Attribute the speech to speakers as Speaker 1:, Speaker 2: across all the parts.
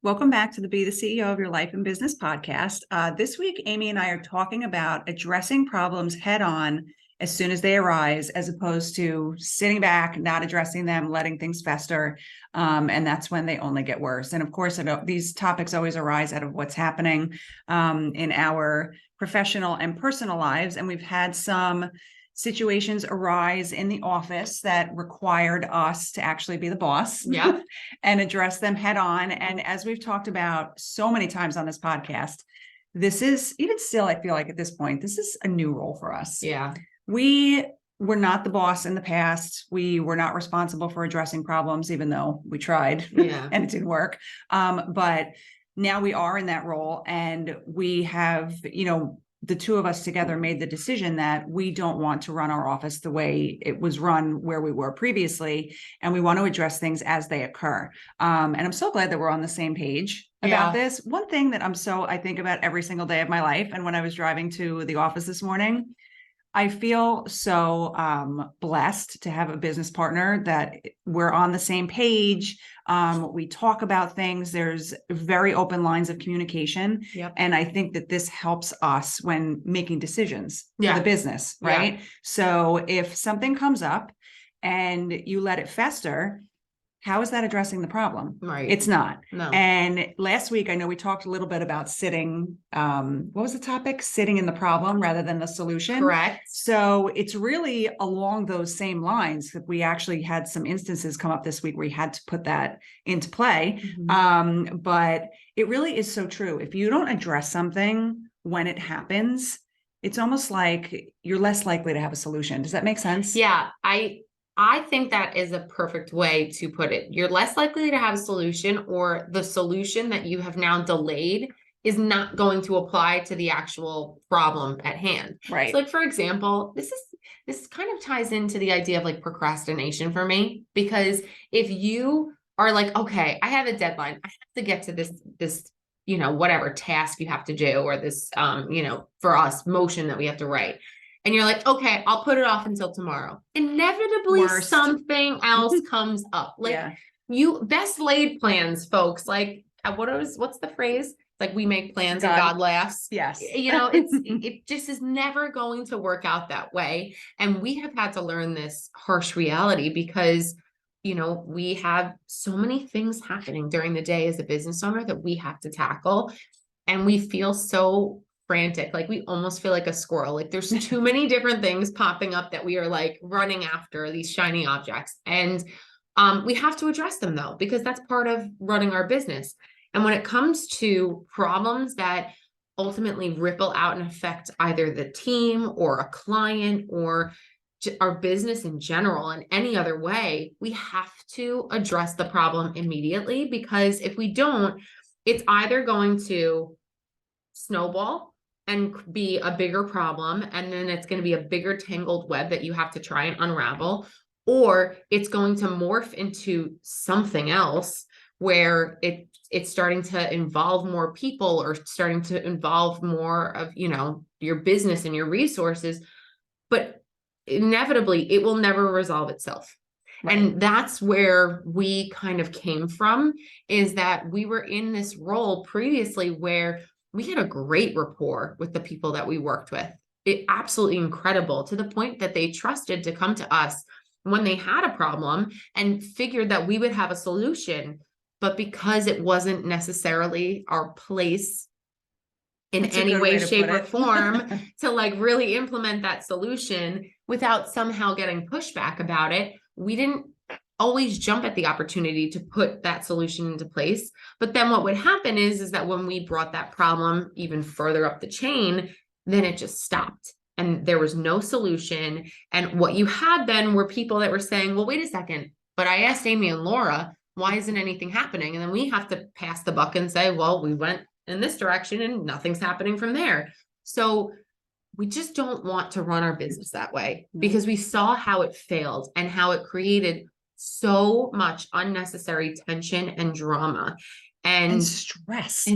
Speaker 1: Welcome back to the Be the CEO of Your Life and Business podcast. This week, Amy and I are talking about addressing problems head on as soon as they arise, as opposed to sitting back, not addressing them, letting things fester. And that's when they only get worse. And of course, these topics always arise out of what's happening in our professional and personal lives. And we've had some situations arise in the office that required us to actually be the boss and address them head on. And as we've talked about so many times on this podcast, this is even still, I feel like at this point, this is a new role for us.
Speaker 2: Yeah.
Speaker 1: We were not the boss in the past. We were not responsible for addressing problems, even though we tried and it didn't work. But now we are in that role, and we have, the two of us together made the decision that we don't want to run our office the way it was run where we were previously. And we want to address things as they occur. And I'm so glad that we're on the same page about this. One thing that I think about every single day of my life. And when I was driving to the office this morning, I feel so blessed to have a business partner that we're on the same page. We talk about things. There's very open lines of communication. And I think that this helps us when making decisions for the business, right? So if something comes up and you let it fester, how is that addressing the problem?
Speaker 2: Right.
Speaker 1: It's not.
Speaker 2: No.
Speaker 1: And last week, I know we talked a little bit about sitting. What was the topic? Sitting in the problem rather than the solution.
Speaker 2: Correct.
Speaker 1: So it's really along those same lines that we actually had some instances come up this week where we had to put that into play. But it really is so true. If you don't address something when it happens, it's almost like you're less likely to have a solution. Does that make sense?
Speaker 2: Yeah. I think that is a perfect way to put it. You're less likely to have a solution, or the solution that you have now delayed is not going to apply to the actual problem at hand.
Speaker 1: Right.
Speaker 2: So, like, for example, this kind of ties into the idea of like procrastination for me, because if you are like, okay, I have a deadline, I have to get to this, whatever task you have to do, or this, for us, motion that we have to write. And you're like, okay, I'll put it off until tomorrow. Inevitably, something else comes up. You best laid plans, folks. Like, what's the phrase? It's like, we make plans and God laughs.
Speaker 1: Yes.
Speaker 2: It just is never going to work out that way. And we have had to learn this harsh reality because, we have so many things happening during the day as a business owner that we have to tackle. And we feel so frantic, like we almost feel like a squirrel. Like there's too many different things popping up that we are like running after, these shiny objects. And we have to address them though, because that's part of running our business. And when it comes to problems that ultimately ripple out and affect either the team or a client or our business in general in any other way, we have to address the problem immediately, because if we don't, it's either going to snowball and be a bigger problem, and then it's going to be a bigger tangled web that you have to try and unravel, or it's going to morph into something else where it's starting to involve more people, or starting to involve more of your business and your resources, but inevitably it will never resolve itself. Right. And that's where we kind of came from, is that we were in this role previously where we had a great rapport with the people that we worked with. Absolutely incredible, to the point that they trusted to come to us when they had a problem and figured that we would have a solution. But because it wasn't necessarily our place in any way, shape, or form to like really implement that solution without somehow getting pushback about it, we didn't always jump at the opportunity to put that solution into place. But then what would happen is that when we brought that problem even further up the chain, then it just stopped and there was no solution. And what you had then were people that were saying, well, wait a second, but I asked Amy and Laura, why isn't anything happening? And then we have to pass the buck and say, well, we went in this direction and nothing's happening from there. So we just don't want to run our business that way, because we saw how it failed and how it created so much unnecessary tension and drama and
Speaker 1: stress,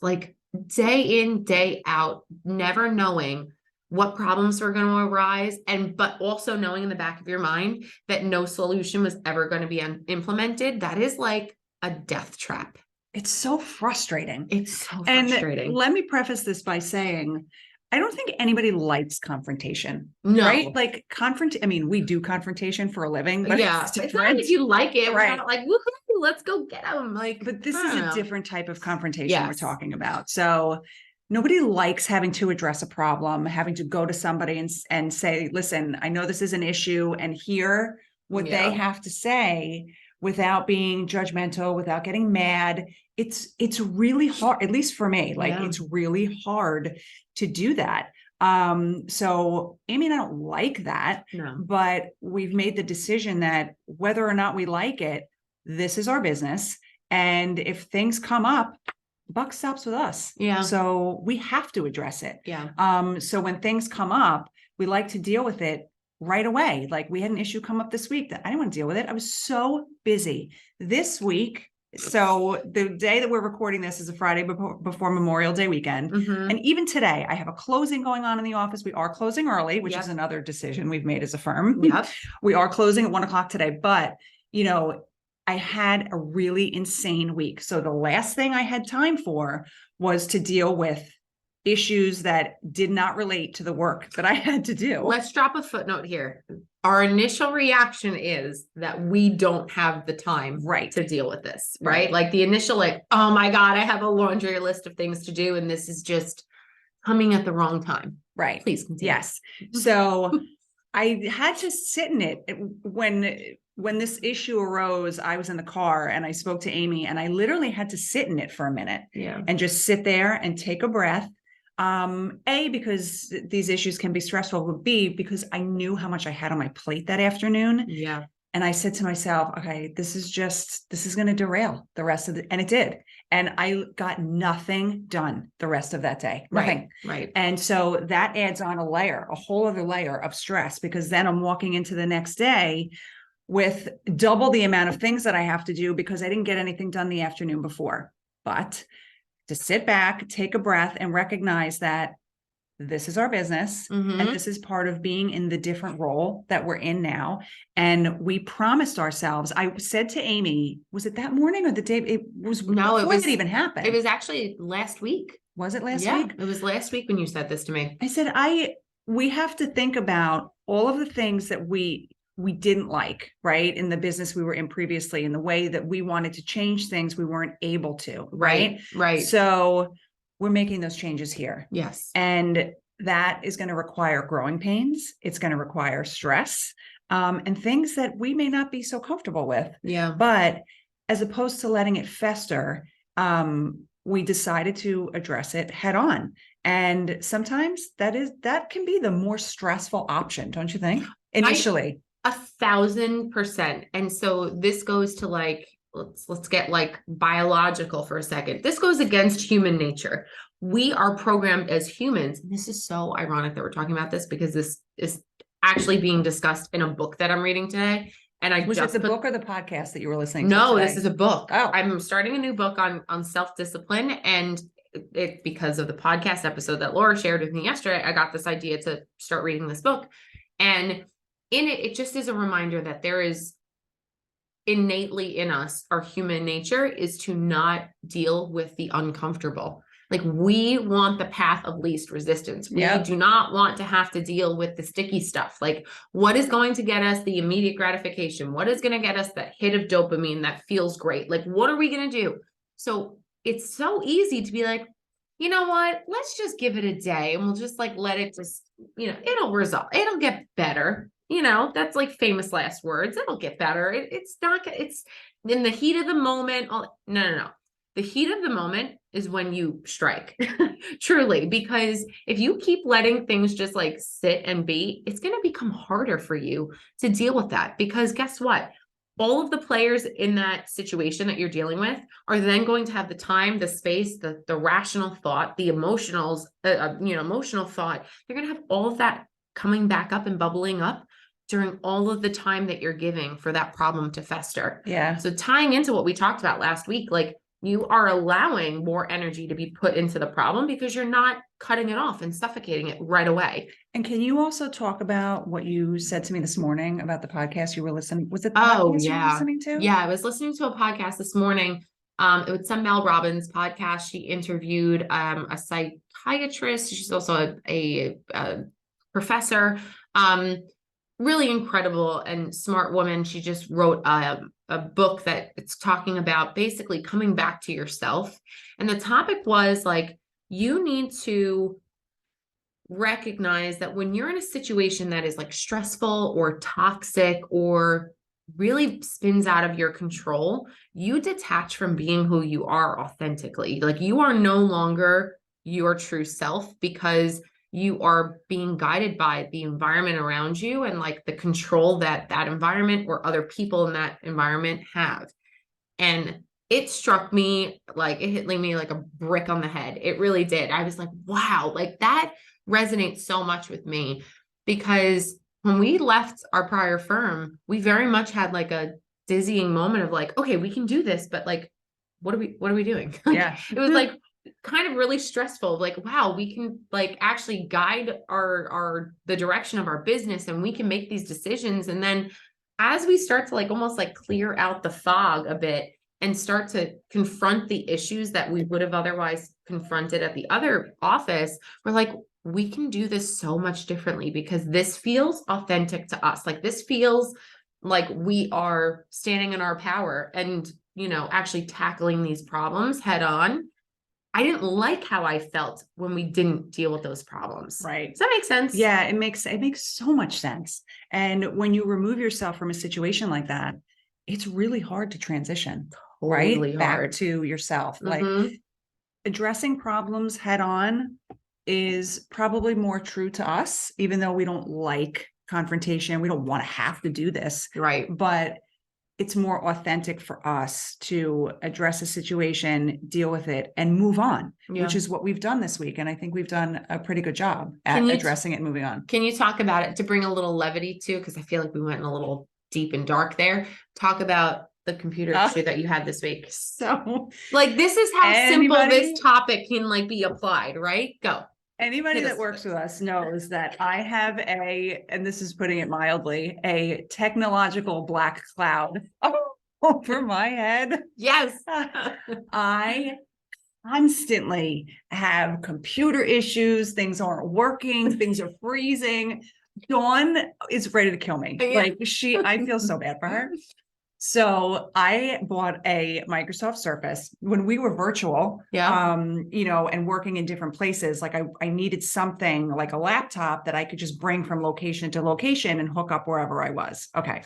Speaker 2: like day in, day out, never knowing what problems were going to arise. But also knowing in the back of your mind that no solution was ever going to be implemented. That is like a death trap.
Speaker 1: It's so frustrating.
Speaker 2: It's so
Speaker 1: And
Speaker 2: frustrating.
Speaker 1: let me preface this by saying, I don't think anybody likes confrontation.
Speaker 2: No.
Speaker 1: Right? Like I mean, we do confrontation for a living, but
Speaker 2: yeah,
Speaker 1: it's
Speaker 2: it's not like you like it.
Speaker 1: Right.
Speaker 2: We're not like, woohoo, let's go get them. Like,
Speaker 1: but this is a
Speaker 2: know.
Speaker 1: different type of confrontation we're
Speaker 2: Yes.
Speaker 1: talking about. So nobody likes having to address a problem, having to go to somebody and say, listen, I know this is an issue, and hear what they have to say without being judgmental, without getting mad. It's really hard, at least for me, like it's really hard to do that. So Amy and I don't like that, but we've made the decision that whether or not we like it, this is our business. And if things come up, buck stops with us. Yeah. So we have to address it. Yeah. So when things come up, we like to deal with it right away. Like we had an issue come up this week that I didn't want to deal with it. I was so busy this week. So the day that we're recording this is a Friday before Memorial Day weekend. And even today, I have a closing going on in the office. We are closing early, which is another decision we've made as a firm. We are closing at 1 o'clock today, but I had a really insane week. So the last thing I had time for was to deal with issues that did not relate to the work that I had to do.
Speaker 2: Let's drop a footnote here. Our initial reaction is that we don't have the time to deal with this, right? Like the initial, like, oh my God, I have a laundry list of things to do, and this is just coming at the wrong time.
Speaker 1: Right.
Speaker 2: Please continue.
Speaker 1: Yes. So I had to sit in it when this issue arose. I was in the car and I spoke to Amy, and I literally had to sit in it for a minute and just sit there and take a breath. A, because these issues can be stressful, but B, because I knew how much I had on my plate that afternoon. Yeah. And I said to myself, okay, this is going to derail the rest of and it did. And I got nothing done the rest of that day. Nothing. Right. And so that adds on a whole other layer of stress, because then I'm walking into the next day with double the amount of things that I have to do because I didn't get anything done the afternoon before. But to sit back, take a breath, and recognize that this is our business, and this is part of being in the different role that we're in now. And we promised ourselves, I said to Amy, was it that morning or the day? It was before it even happened.
Speaker 2: It was actually last week.
Speaker 1: Was it last week?
Speaker 2: It was last week when you said this to me.
Speaker 1: I said, we have to think about all of the things that we didn't like, right? In the business we were in previously, in the way that we wanted to change things, we weren't able to, right? Right. So we're making those changes here. Yes. And that is going to require growing pains. It's going to require stress, and things that we may not be so comfortable with. Yeah. But as opposed to letting it fester, we decided to address it head on. And sometimes that can be the more stressful option, don't you think? Initially.
Speaker 2: 1,000%. And so this goes to like, let's get like biological for a second. This goes against human nature. We are programmed as humans. And this is so ironic that we're talking about this, because this is actually being discussed in a book that I'm reading today. And
Speaker 1: was it the book or the podcast that you were listening to?
Speaker 2: No, this is a book. Oh, I'm starting a new book on self-discipline, and it because of the podcast episode that Laura shared with me yesterday, I got this idea to start reading this book. And in it, it just is a reminder that there is innately in us, our human nature is to not deal with the uncomfortable. Like we want the path of least resistance. We do not want to have to deal with the sticky stuff. Like what is going to get us the immediate gratification? What is going to get us that hit of dopamine that feels great? Like, what are we going to do? So it's so easy to be like, you know what, let's just give it a day and we'll just like, let it just, it'll resolve. It'll get better. That's like famous last words. It'll get better. It's not, it's in the heat of the moment. No. The heat of the moment is when you strike, truly, because if you keep letting things just like sit and be, it's going to become harder for you to deal with that, because guess what? All of the players in that situation that you're dealing with are then going to have the time, the space, the rational thought, the emotional thought. You're going to have all of that coming back up and bubbling up during all of the time that you're giving for that problem to fester. Yeah. So tying into what we talked about last week, like you are allowing more energy to be put into the problem because you're not cutting it off and suffocating it right away.
Speaker 1: And can you also talk about what you said to me this morning about the podcast you were listening? Was it the podcast you were listening to?
Speaker 2: Yeah, I was listening to a podcast this morning It was some Mel Robbins podcast. She interviewed a psychiatrist. She's also a professor. Really incredible and smart woman. She just wrote a book that it's talking about basically coming back to yourself. And the topic was like, you need to recognize that when you're in a situation that is like stressful or toxic or really spins out of your control, you detach from being who you are authentically. Like you are no longer your true self because you are being guided by the environment around you and like the control that that environment or other people in that environment have. And it struck me like it hit me like a brick on the head. It really did. I was like, wow, like that resonates so much with me because when we left our prior firm, we very much had like a dizzying moment of like, okay, we can do this, but like, what are we doing?
Speaker 1: Yeah.
Speaker 2: It was like kind of really stressful. Like, wow, we can like actually guide the direction of our business and we can make these decisions. And then as we start to like almost like clear out the fog a bit and start to confront the issues that we would have otherwise confronted at the other office, we're like, we can do this so much differently because this feels authentic to us. Like this feels like we are standing in our power and, you know, actually tackling these problems head on. I didn't like how I felt when we didn't deal with those problems.
Speaker 1: Right.
Speaker 2: Does that make sense?
Speaker 1: Yeah, it makes so much sense. And when you remove yourself from a situation like that, it's really hard to transition,
Speaker 2: Totally
Speaker 1: right?
Speaker 2: hard.
Speaker 1: Back to yourself. Like addressing problems head on is probably more true to us, even though we don't like confrontation. We don't want to have to do this.
Speaker 2: Right.
Speaker 1: But it's more authentic for us to address a situation, deal with it, and move on, which is what we've done this week. And I think we've done a pretty good job at addressing it and moving on.
Speaker 2: Can you talk about it to bring a little levity too? Because I feel like we went in a little deep and dark there. Talk about the computer issue that you had this week.
Speaker 1: So
Speaker 2: like, this is how simple this topic can like be applied, right? Go.
Speaker 1: Anybody that works with us knows that I have and this is putting it mildly, a technological black cloud over my head.
Speaker 2: Yes.
Speaker 1: I constantly have computer issues. Things aren't working. Things are freezing. Dawn is ready to kill me. Like I feel so bad for her. So I bought a Microsoft Surface when we were virtual, you know, and working in different places. Like I needed something like a laptop that I could just bring from location to location and hook up wherever I was. Okay.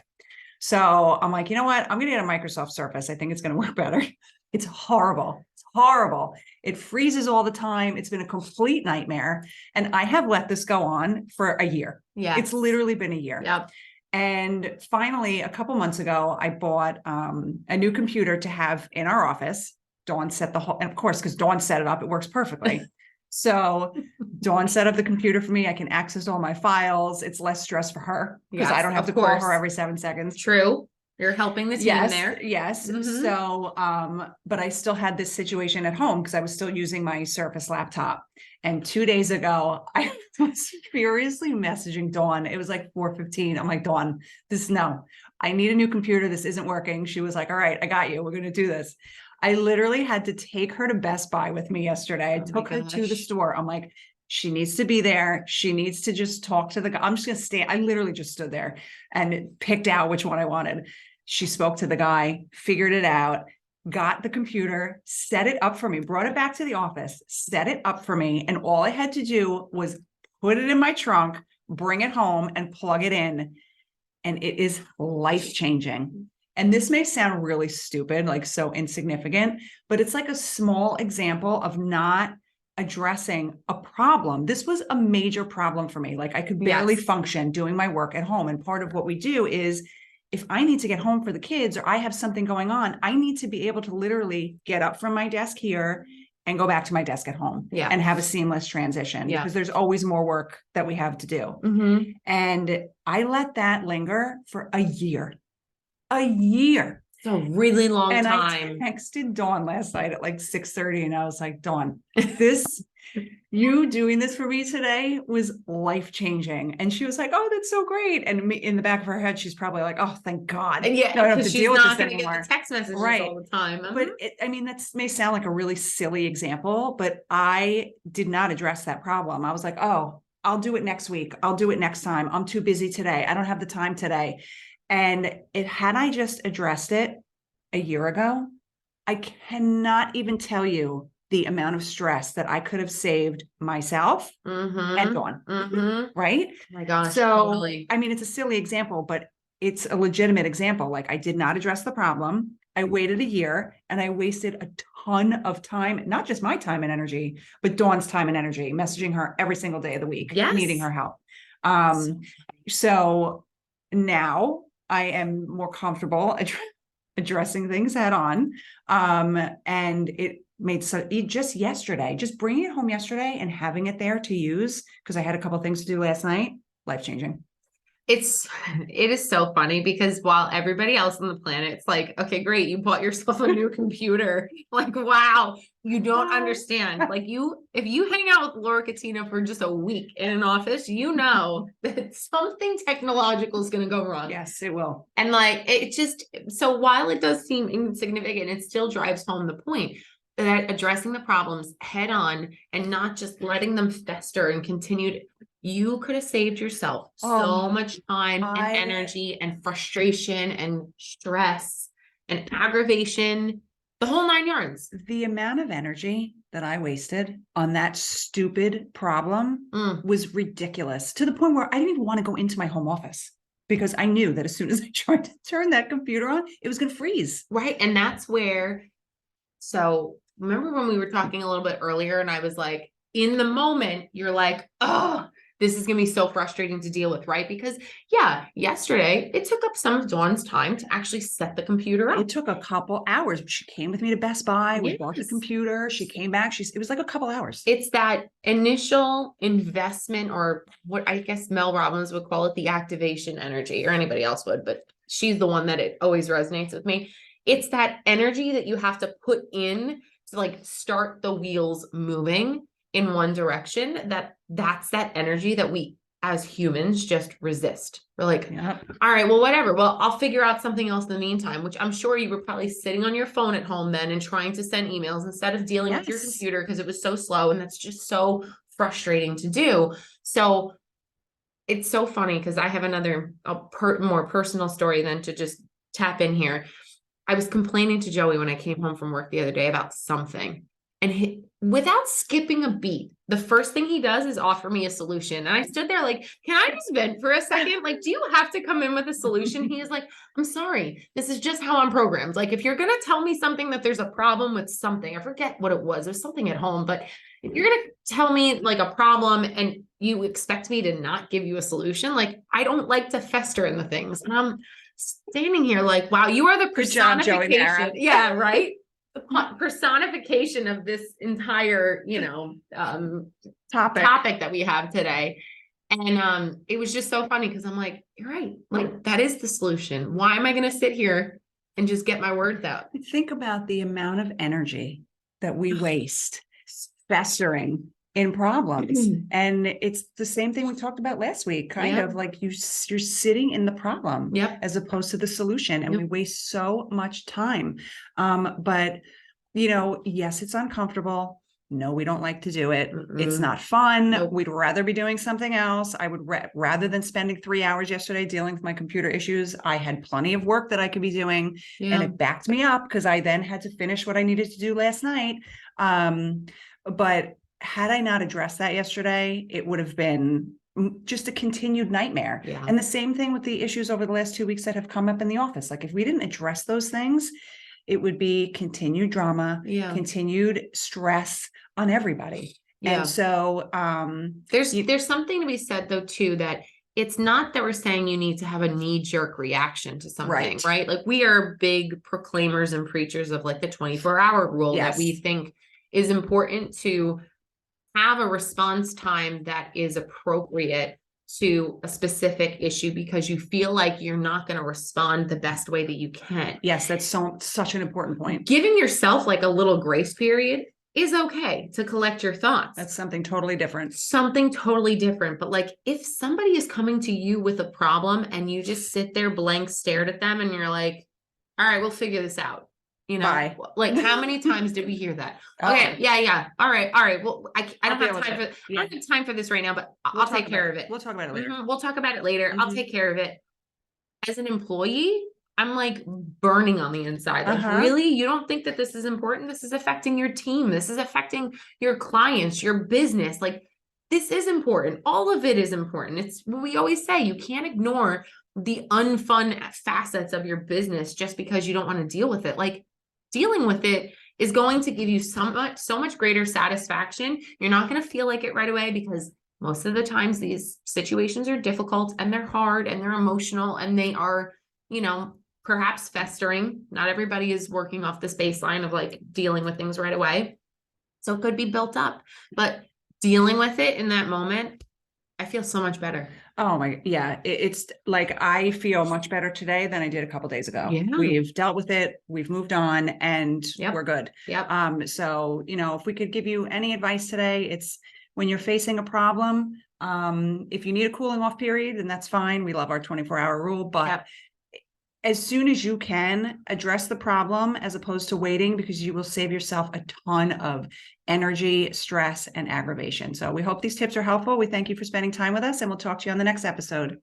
Speaker 1: So I'm like, you know what? I'm going to get a Microsoft Surface. I think it's going to work better. It's horrible. It's horrible. It freezes all the time. It's been a complete nightmare. And I have let this go on for a year. Yeah. It's literally been a year.
Speaker 2: Yep.
Speaker 1: And finally, a couple months ago, I bought a new computer to have in our office. Dawn set the whole, and of course, because Dawn set it up, it works perfectly. So Dawn set up the computer for me. I can access all my files. It's less stress for her because I don't have to call her every 7 seconds.
Speaker 2: True. You're helping the team there.
Speaker 1: Yes. So, but I still had this situation at home because I was still using my Surface laptop. And 2 days ago, I was furiously messaging Dawn. It was like 4:15. I'm like, Dawn, I need a new computer. This isn't working. She was like, all right, I got you. We're going to do this. I literally had to take her to Best Buy with me yesterday. I took her to the store. I'm like, she needs to be there. She needs to just talk to the guy. I'm just going to stand. I literally just stood there and picked out which one I wanted. She spoke to the guy, figured it out, got the computer, set it up for me, brought it back to the office, set it up for me. And all I had to do was put it in my trunk, bring it home and plug it in. And it is life-changing. And this may sound really stupid, like so insignificant, but it's like a small example of not addressing a problem. This was a major problem for me. Like I could barely function doing my work at home. And part of what we do is if I need to get home for the kids or I have something going on, I need to be able to literally get up from my desk here and go back to my desk at home and have a seamless transition because there's always more work that we have to do. And I let that linger for a year,
Speaker 2: It's a really long
Speaker 1: And
Speaker 2: time.
Speaker 1: I texted Dawn last night at like 6:30 and I was like, Dawn, you doing this for me today was life-changing. And she was like, oh, that's so great. And in the back of her head, she's probably like, oh, thank God.
Speaker 2: And yeah,
Speaker 1: I don't have
Speaker 2: because
Speaker 1: to
Speaker 2: she's
Speaker 1: deal with
Speaker 2: not
Speaker 1: this
Speaker 2: going to get
Speaker 1: anymore.
Speaker 2: the text messages
Speaker 1: Right.
Speaker 2: all the time.
Speaker 1: But I mean, that may sound like a really silly example, but I did not address that problem. I was like, oh, I'll do it next week. I'll do it next time. I'm too busy today. I don't have the time today. And had I just addressed it a year ago, I cannot even tell you the amount of stress that I could have saved myself and Dawn. Right?
Speaker 2: Oh my gosh.
Speaker 1: So,
Speaker 2: Totally.
Speaker 1: I mean, it's a silly example, but it's a legitimate example. Like, I did not address the problem. I waited a year and I wasted a ton of time, not just my time and energy, but Dawn's time and energy, messaging her every single day of the week, needing her help. So now I am more comfortable addressing things head on. And it made just yesterday, just bringing it home yesterday and having it there to use, because I had a couple things to do last night, life-changing.
Speaker 2: It is so funny because while everybody else on the planet, it's like, okay, great, you bought yourself a new computer. Like, wow, you don't understand. Like if you hang out with Laura Katina for just a week in an office, you know that something technological is going to go wrong.
Speaker 1: Yes, it will.
Speaker 2: And like, so while it does seem insignificant, it still drives home the point that addressing the problems head on and not just letting them fester and continue you could have saved yourself so much time and energy and frustration and stress and aggravation, the whole 9 yards.
Speaker 1: The amount of energy that I wasted on that stupid problem was ridiculous, to the point where I didn't even want to go into my home office because I knew that as soon as I tried to turn that computer on, it was going to freeze.
Speaker 2: Right. And that's where, so remember when we were talking a little bit earlier and I was like, in the moment, you're like, oh, this is going to be so frustrating to deal with, right? Because yesterday it took up some of Dawn's time to actually set the computer up.
Speaker 1: It took a couple hours. She came with me to Best Buy. We bought the computer. She came back. It was like a couple hours.
Speaker 2: It's that initial investment, or what I guess Mel Robbins would call it, the activation energy, or anybody else would, but she's the one that it always resonates with me. It's that energy that you have to put in to like start the wheels moving in one direction. That's that energy that we as humans just resist. We're like, all right, well, whatever. Well, I'll figure out something else in the meantime, which I'm sure you were probably sitting on your phone at home then and trying to send emails instead of dealing with your computer because it was so slow. And that's just so frustrating to do. So it's so funny because I have another more personal story than to just tap in here. I was complaining to Joey when I came home from work the other day about something. And without skipping a beat, the first thing he does is offer me a solution. And I stood there like, can I just vent for a second? Like, do you have to come in with a solution? He is like, I'm sorry. This is just how I'm programmed. Like, if you're going to tell me something that there's a problem with something, I forget what it was. It was something at home. But if you're going to tell me like a problem and you expect me to not give you a solution, like, I don't like to fester in the things. And I'm standing here like, wow, you are the personification. Yeah, right. The personification of this entire, topic that we have today. And it was just so funny because I'm like, you're right. Like, that is the solution. Why am I going to sit here and just get my words out?
Speaker 1: Think about the amount of energy that we waste festering in problems. And it's the same thing we talked about last week, kind of like you're sitting in the problem as opposed to the solution. And we waste so much time. But, yes, it's uncomfortable. No, we don't like to do it. It's not fun. We'd rather be doing something else. I would rather than spending 3 hours yesterday dealing with my computer issues. I had plenty of work that I could be doing and it backed me up because I then had to finish what I needed to do last night. But had I not addressed that yesterday, it would have been just a continued nightmare. And the same thing with the issues over the last 2 weeks that have come up in the office. Like, if we didn't address those things, it would be continued drama, continued stress on everybody. And so
Speaker 2: there's something to be said though, too, that it's not that we're saying you need to have a knee-jerk reaction to something, right? Like, we are big proclaimers and preachers of like the 24-hour rule that we think is important to have a response time that is appropriate to a specific issue because you feel like you're not going to respond the best way that you can.
Speaker 1: Yes, that's such an important point.
Speaker 2: Giving yourself like a little grace period is okay to collect your thoughts.
Speaker 1: That's something totally different.
Speaker 2: Something totally different. But like if somebody is coming to you with a problem and you just sit there blank stared at them and you're like, all right, we'll figure this out. You know,
Speaker 1: Bye.
Speaker 2: like how many times did we hear that?
Speaker 1: Oh.
Speaker 2: Okay, yeah. All right. Well, I don't have time for I
Speaker 1: Yeah.
Speaker 2: don't have time for this right now, but
Speaker 1: We'll
Speaker 2: I'll take care
Speaker 1: about
Speaker 2: of it.
Speaker 1: We'll talk about it later.
Speaker 2: We'll talk about it later. I'll
Speaker 1: Mhm.
Speaker 2: take care of it. As an employee, I'm like burning on the inside. Like, really? You don't think that this is important? This is affecting your team. This is affecting your clients, your business. Like, this is important. All of it is important. It's what we always say, you can't ignore the unfun facets of your business just because you don't want to deal with it. Like, dealing with it is going to give you so much greater satisfaction. You're not going to feel like it right away because most of the times these situations are difficult and they're hard and they're emotional and they are, you know, perhaps festering. Not everybody is working off this baseline of like dealing with things right away. So it could be built up, but dealing with it in that moment, I feel so much better.
Speaker 1: Oh my, yeah. It's like, I feel much better today than I did a couple days ago.
Speaker 2: Yeah.
Speaker 1: We've dealt with it. We've moved on and we're good.
Speaker 2: Yep.
Speaker 1: So, you know, if we could give you any advice today, it's when you're facing a problem, if you need a cooling off period, then that's fine. We love our 24-hour rule, but as soon as you can, address the problem as opposed to waiting, because you will save yourself a ton of energy, stress, and aggravation. So we hope these tips are helpful. We thank you for spending time with us, and we'll talk to you on the next episode.